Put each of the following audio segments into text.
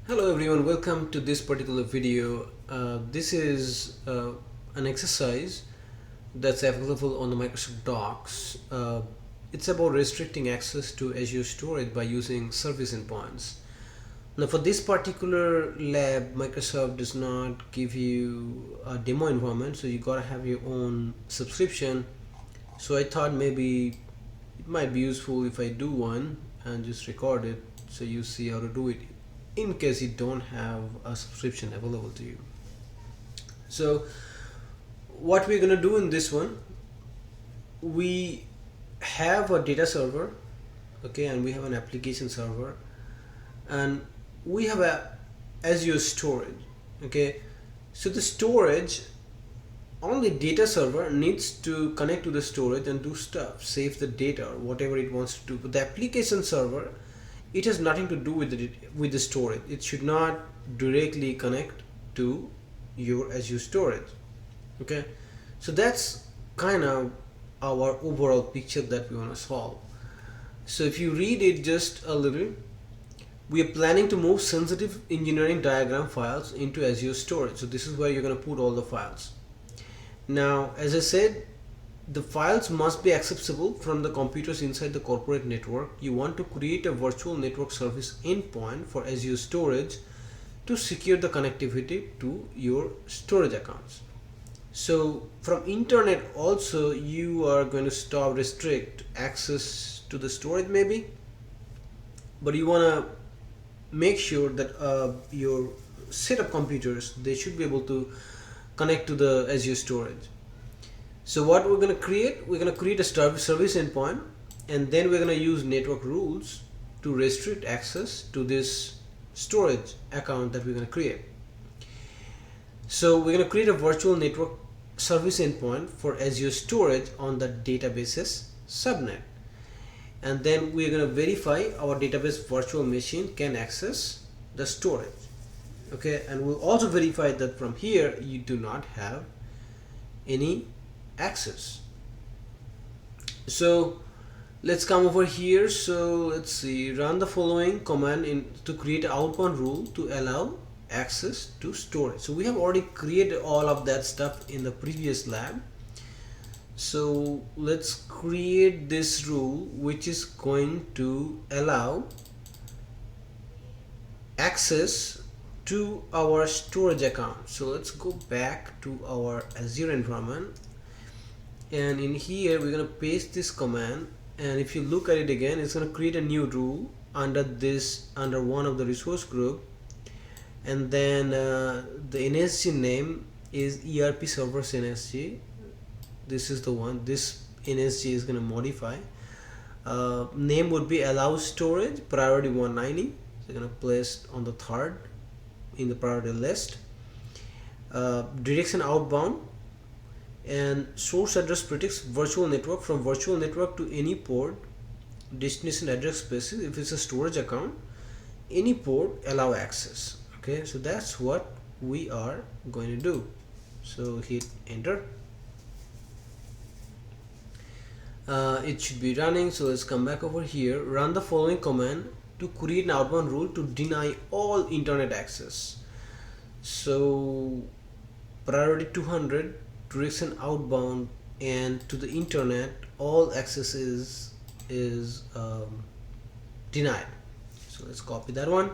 Hello everyone, welcome to this particular video. This is an exercise that's available on the Microsoft Docs. It's about restricting access to Azure Storage by using service endpoints. Now for this particular lab, Microsoft does not give you a demo environment, so you gotta have your own subscription. So I thought maybe it might be useful if I do one and just record it so you see how to do it in case you don't have a subscription available to you. So what we're gonna do in this one, we have a data server, okay, and we have an application server, and we have a Azure Storage, okay. So the storage, only data server needs to connect to the storage and do stuff, save the data or whatever it wants to do. But the application server, it has nothing to do with the storage. It should not directly connect to your Azure Storage, okay. So that's kind of our overall picture that we want to solve. So if you read it just a little, we are planning to move sensitive engineering diagram files into Azure Storage. So this is where you're going to put all the files. Now, as I said, the files must be accessible from the computers inside the corporate network. You want to create a virtual network service endpoint for Azure Storage to secure the connectivity to your storage accounts. So from internet also, you are going to restrict access to the storage maybe, but you want to make sure that your set of computers, they should be able to connect to the Azure Storage. So what we're going to create a service endpoint, and then we're going to use network rules to restrict access to this storage account that we're going to create. So we're going to create a virtual network service endpoint for Azure Storage on the databases subnet, and then we're going to verify our database virtual machine can access the storage, okay, and we'll also verify that from here you do not have any access. So let's come over here. So let's see, run the following command to create an outbound rule to allow access to storage. So we have already created all of that stuff in the previous lab. So let's create this rule which is going to allow access to our storage account. So let's go back to our Azure environment, and in here we're going to paste this command, and if you look at it again, it's going to create a new rule under one of the resource group, and then the NSG name is ERP servers NSG. This is the one. This NSG is going to modify. Name would be allow storage priority 190. So you're going to place on the third in the priority list. Direction outbound, and source address predicts virtual network from virtual network to any port. Destination address spaces, if it's a storage account, any port allow access, okay. So that's what we are going to do. So hit enter. It should be running. So let's come back over here, run the following command to create an outbound rule to deny all internet access. So priority 200, direction outbound, and to the internet all access is denied. So let's copy that one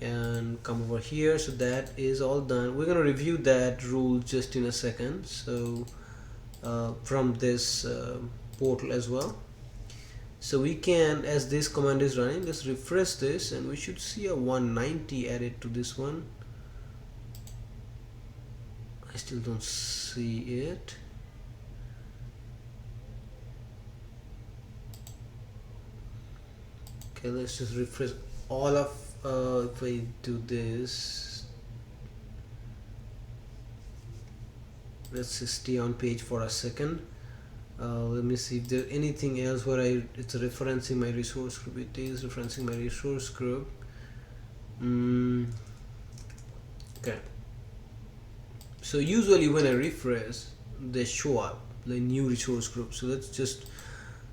and come over here. So that is all done. We're going to review that rule just in a second. So from this portal as well. So we can, as this command is running, let's refresh this, and we should see a 190 added to this one. I still don't see it. Okay, let's just refresh all of if I do this, let's just stay on page for a second. Let me see if there's anything else where it's referencing my resource group. It is referencing my resource group. Okay. So usually when I refresh, they show up the new resource group. So let's just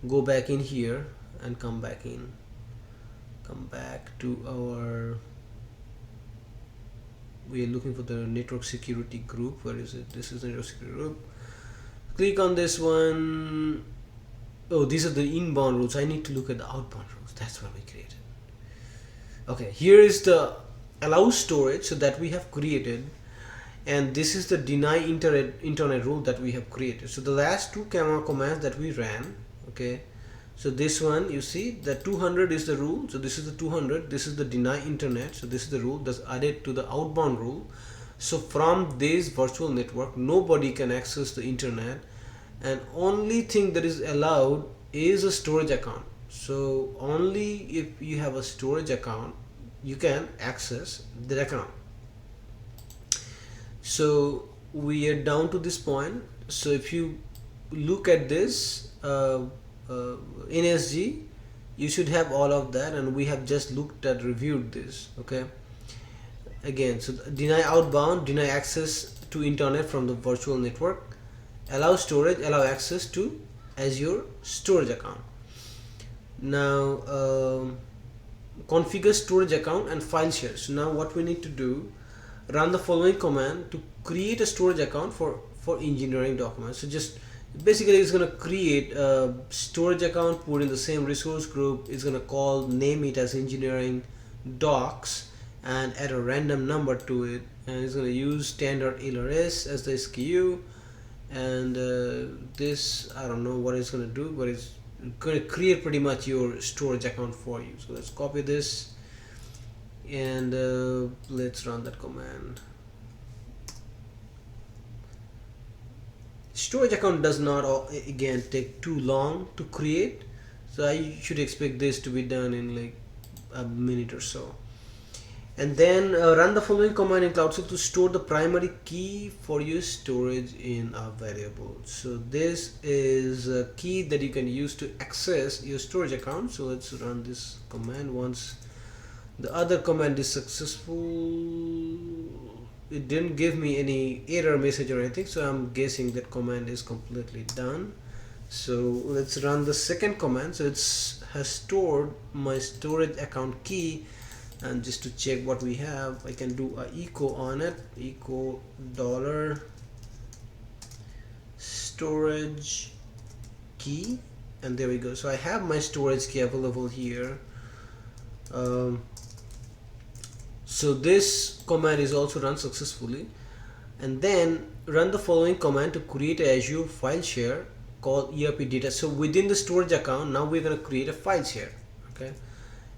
go back in here and come back to our we are looking for the network security group. Where is it? This is the network security group. Click on this one. Oh, these are the inbound rules. I need to look at the outbound rules. That's what we created. Okay, here is the allow storage, so that we have created, and this is the deny internet rule that we have created. So the last two commands that we ran, okay, so this one, you see the 200 is the rule, so this is the 200, this is the deny internet, so this is the rule that's added to the outbound rule. So from this virtual network nobody can access the internet, and only thing that is allowed is a storage account. So only if you have a storage account you can access that account. So we are down to this point. So if you look at this NSG, you should have all of that, and we have just looked at reviewed this. Okay, again, so deny outbound, deny access to internet from the virtual network, allow storage, allow access to Azure storage account. Now configure storage account and file share. So now what we need to do, run the following command to create a storage account for engineering documents. So just basically it's going to create a storage account, put in the same resource group, it's going to name it as engineering docs and add a random number to it, and it's going to use standard LRS as the SKU, and this, I don't know what it's going to do, but it's going to create pretty much your storage account for you. So let's copy this and let's run that command. Storage account does not again take too long to create, so I should expect this to be done in like a minute or so. And then run the following command in Cloud Shell to store the primary key for your storage in a variable. So this is a key that you can use to access your storage account. So let's run this command. Once the other command is successful, it didn't give me any error message or anything, so I'm guessing that command is completely done. So let's run the second command. So it's has stored my storage account key, and just to check what we have, I can do a echo on it, echo dollar storage key, and there we go. So I have my storage key available here. So this command is also run successfully, and then run the following command to create a Azure file share called ERP data. So within the storage account, now we're going to create a file share. Okay,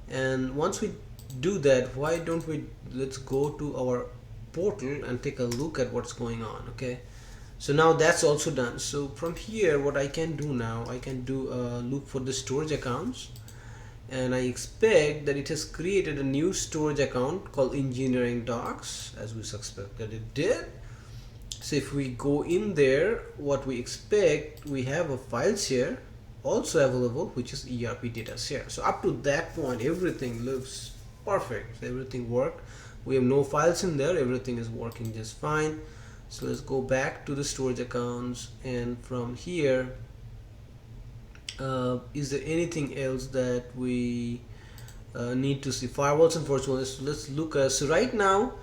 and once we do that, why don't we, let's go to our portal and take a look at what's going on. Okay, so now that's also done. So from here, what I can do now, I can do a look for the storage accounts, and I expect that it has created a new storage account called engineering docs, as we suspect that it did. So if we go in there, what we expect, we have a file share also available, which is ERP data share. So up to that point everything looks perfect, everything worked. We have no files in there, everything is working just fine. So let's go back to the storage accounts, and from here, is there anything else that we need to see? Firewalls and virtual. So let's look at, so right now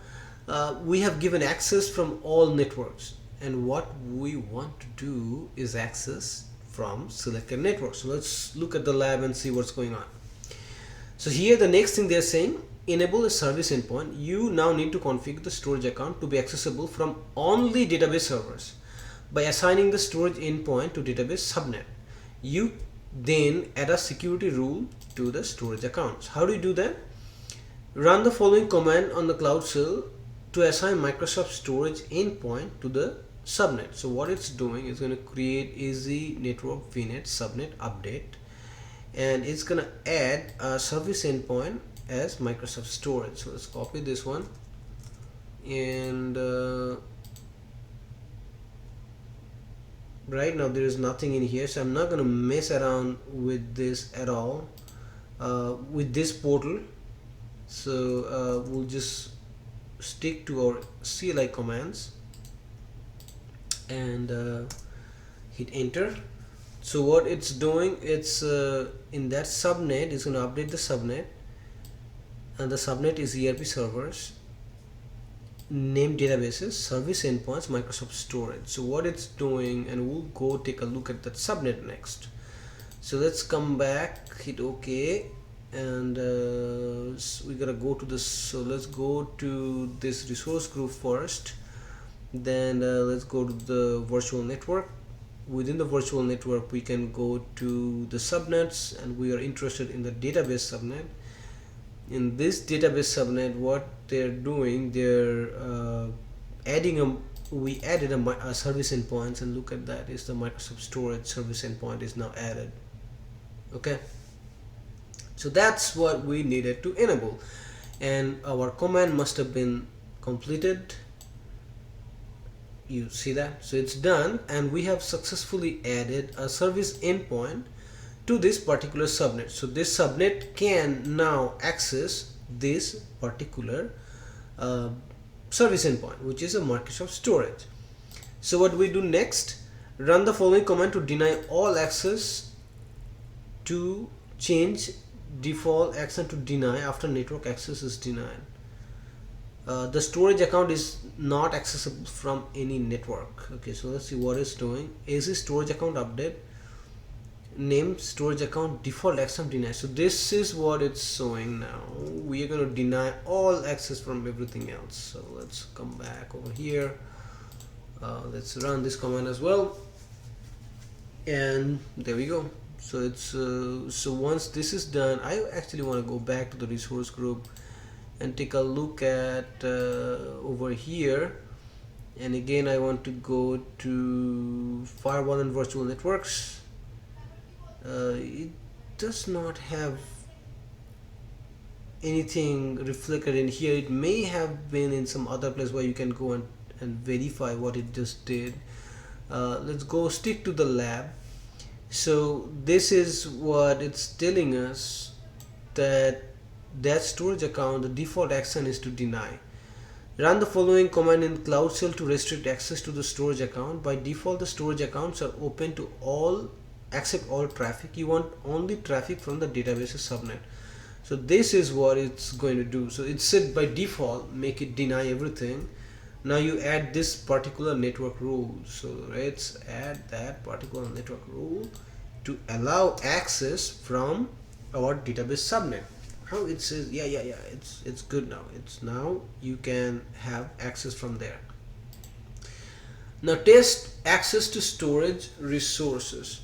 we have given access from all networks, and what we want to do is access from selected networks. So let's look at the lab and see what's going on. So here the next thing they're saying, enable a service endpoint. You now need to configure the storage account to be accessible from only database servers by assigning the storage endpoint to database subnet. You then add a security rule to the storage accounts. How do you do that? Run the following command on the Cloud Shell to assign Microsoft Storage endpoint to the subnet. So what it's doing is going to create AZ network VNet subnet update, and it's going to add a service endpoint as Microsoft Storage. So let's copy this one, and right now there is nothing in here, so I'm not going to mess around with this at all with this portal. So we'll just stick to our CLI commands and hit enter. So what it's doing, it's in that subnet, it's going to update the subnet, and the subnet is ERP servers, name databases, service endpoints, Microsoft Storage. So what it's doing, and we'll go take a look at that subnet next. So let's come back, hit OK, and we gotta go to this. So let's go to this resource group first, then let's go to the virtual network. Within the virtual network we can go to the subnets, and we are interested in the database subnet. In this database subnet, what they're doing, they're we added a service endpoints, and look at that, is the Microsoft Storage service endpoint is now added. Okay, so that's what we needed to enable, and our command must have been completed. You see that? So it's done, and we have successfully added a service endpoint to this particular subnet. So this subnet can now access this particular service endpoint, which is a Microsoft Storage. So what we do next, run the following command to deny all access, to change default action to deny after network access is denied. The storage account is not accessible from any network. Okay, so let's see what it's doing. Azure storage account update, name storage account, default action denied. So this is what it's showing now. We are going to deny all access from everything else. So let's come back over here. Let's run this command as well, and there we go. So it's so once this is done, I actually want to go back to the resource group and take a look at over here, and again I want to go to firewall and virtual networks. It does not have anything reflected in here. It may have been in some other place where you can go and verify what it just did. Let's go stick to the lab. So this is what it's telling us, that storage account, the default action is to deny. Run the following command in Cloud Shell to restrict access to the storage account. By default, the storage accounts are open to all, accept all traffic. You want only traffic from the databases subnet. So this is what it's going to do. So it said by default make it deny everything. Now you add this particular network rule. So let's add that particular network rule to allow access from our database subnet. How it says, yeah, it's good now. It's now you can have access from there. Now test access to storage resources.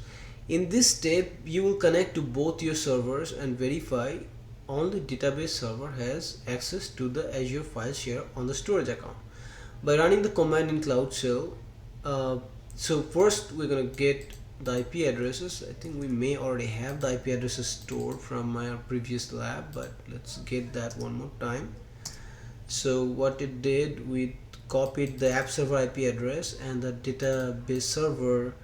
In this step, you will connect to both your servers and verify only database server has access to the Azure file share on the storage account by running the command in Cloud Shell. So first we're gonna get the IP addresses. I think we may already have the IP addresses stored from my previous lab, but let's get that one more time. So what it did, we copied the app server IP address and the database server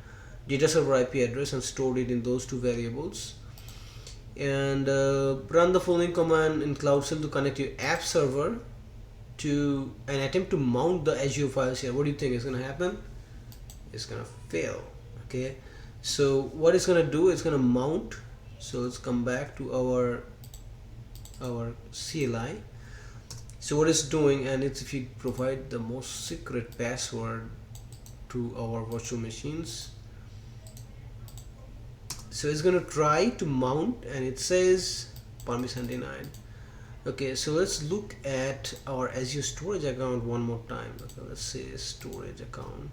data server IP address and stored it in those two variables, and run the following command in Cloud Shell to connect your app server to and attempt to mount the Azure file share. What do you think is going to happen? It's going to fail. Okay, so what it's going to do, it's going to mount. So let's come back to our CLI. So what it's doing, and it's if you provide the most secret password to our virtual machines. So it's going to try to mount, and it says permission denied. Okay, so let's look at our Azure storage account one more time. Okay, let's say storage account.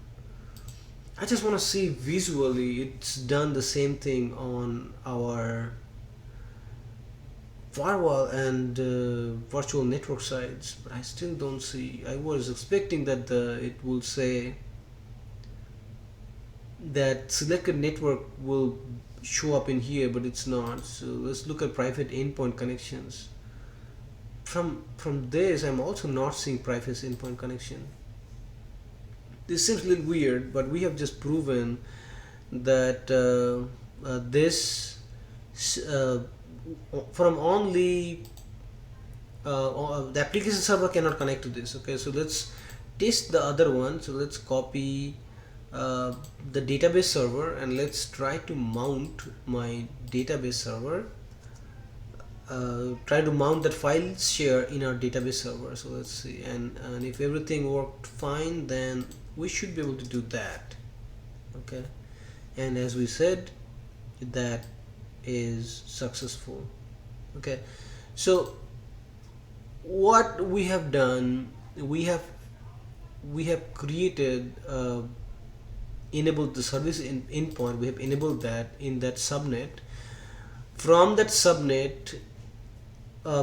I just want to see visually it's done the same thing on our firewall and virtual network sides, but I still don't see. I was expecting that it will say that selected network will show up in here, but it's not. So let's look at private endpoint connections. From this, I'm also not seeing private endpoint connection. This seems a little weird, but we have just proven that this from only the application server cannot connect to this. Okay, so let's test the other one. So let's copy the database server and let's try to mount my database server. try to mount that file share in our database server. So let's see, and if everything worked fine, then we should be able to do that. Okay, and as we said, that is successful. Okay, so what we have done, we have created enabled the service endpoint. We have enabled that in that subnet. From that subnet,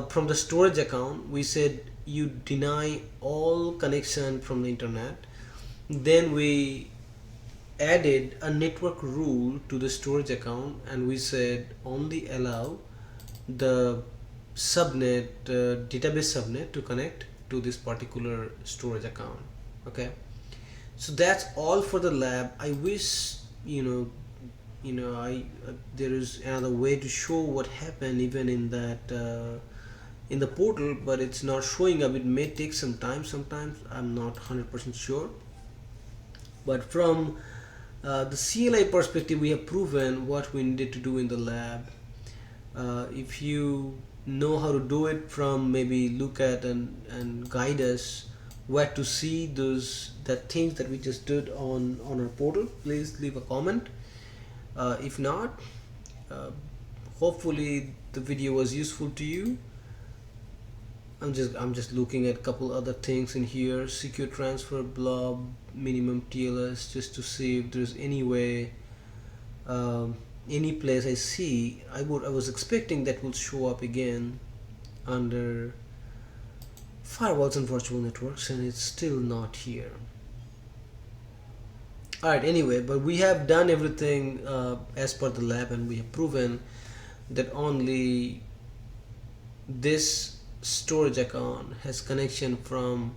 from the storage account, we said you deny all connection from the internet. Then we added a network rule to the storage account, and we said only allow the subnet, database subnet, to connect to this particular storage account. Okay, so that's all for the lab. I wish there is another way to show what happened even in that in the portal, but it's not showing up. It may take some time. Sometimes I'm not 100% sure, but from the CLI perspective, we have proven what we needed to do in the lab. If you know how to do it, from maybe look at and guide us where to see that things that we just did on our portal, please leave a comment. If not, hopefully the video was useful to you. I'm just looking at a couple other things in here: secure transfer, blob, minimum TLS, just to see if there's any way, any place I see. I was expecting that will show up again under firewalls and virtual networks, and it's still not here. Alright, anyway, but we have done everything as per the lab, and we have proven that only this storage account has connection from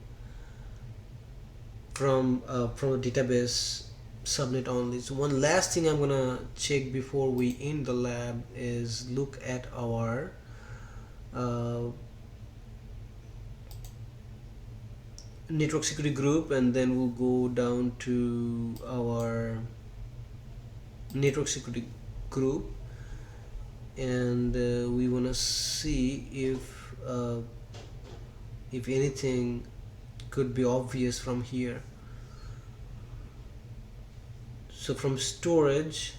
a database subnet only. So one last thing I'm gonna check before we end the lab is look at our network security group, and then we'll go down to our network security group, and we want to see if anything could be obvious from here. So from storage,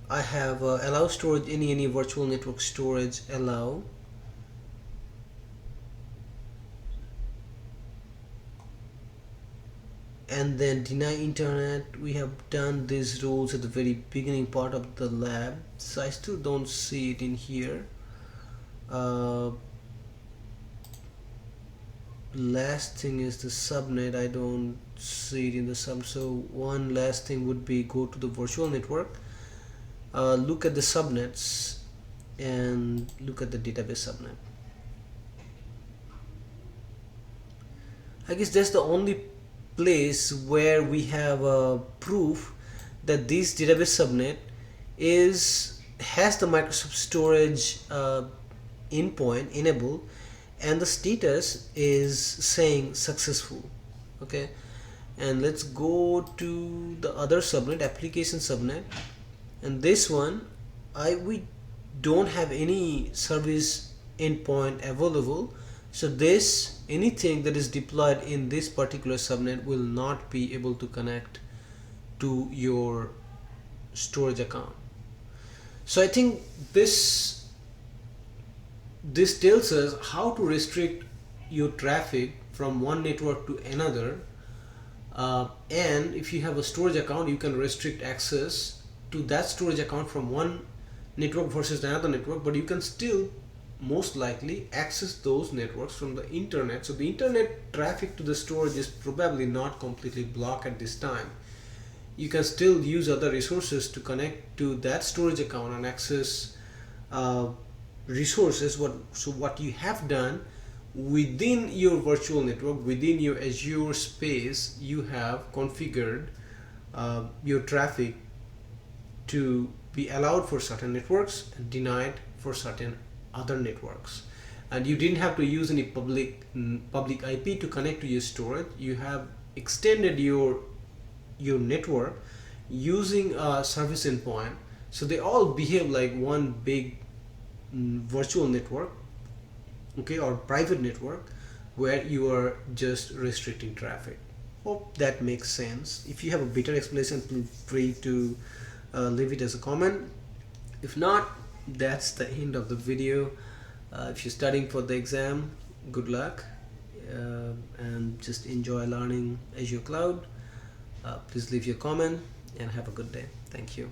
I have allow storage, any virtual network storage, allow. And then deny internet. We have done these rules at the very beginning part of the lab, so I still don't see it in here. Last thing is the subnet. I don't see it in the sub. So one last thing would be go to the virtual network, look at the subnets, and look at the database subnet. I guess that's the only place where we have proof that this database subnet has the Microsoft Storage endpoint enabled, and the status is saying successful. Okay, and let's go to the other subnet, application subnet, and this one we don't have any service endpoint available. So anything that is deployed in this particular subnet will not be able to connect to your storage account. So I think this tells us how to restrict your traffic from one network to another, and if you have a storage account, you can restrict access to that storage account from one network versus another network, but you can still most likely access those networks from the internet. So the internet traffic to the storage is probably not completely blocked at this time. You can still use other resources to connect to that storage account and access resources. So what you have done within your virtual network, within your Azure space, you have configured your traffic to be allowed for certain networks and denied for certain other networks, and you didn't have to use any public IP to connect to your storage. You have extended your network using a service endpoint, So they all behave like one big virtual network, okay, or private network, where you are just restricting traffic. Hope that makes sense. If you have a better explanation, feel free to leave it as a comment. If not, that's the end of the video. If you're studying for the exam, good luck, and just enjoy learning Azure Cloud. Please leave your comment and have a good day. Thank you.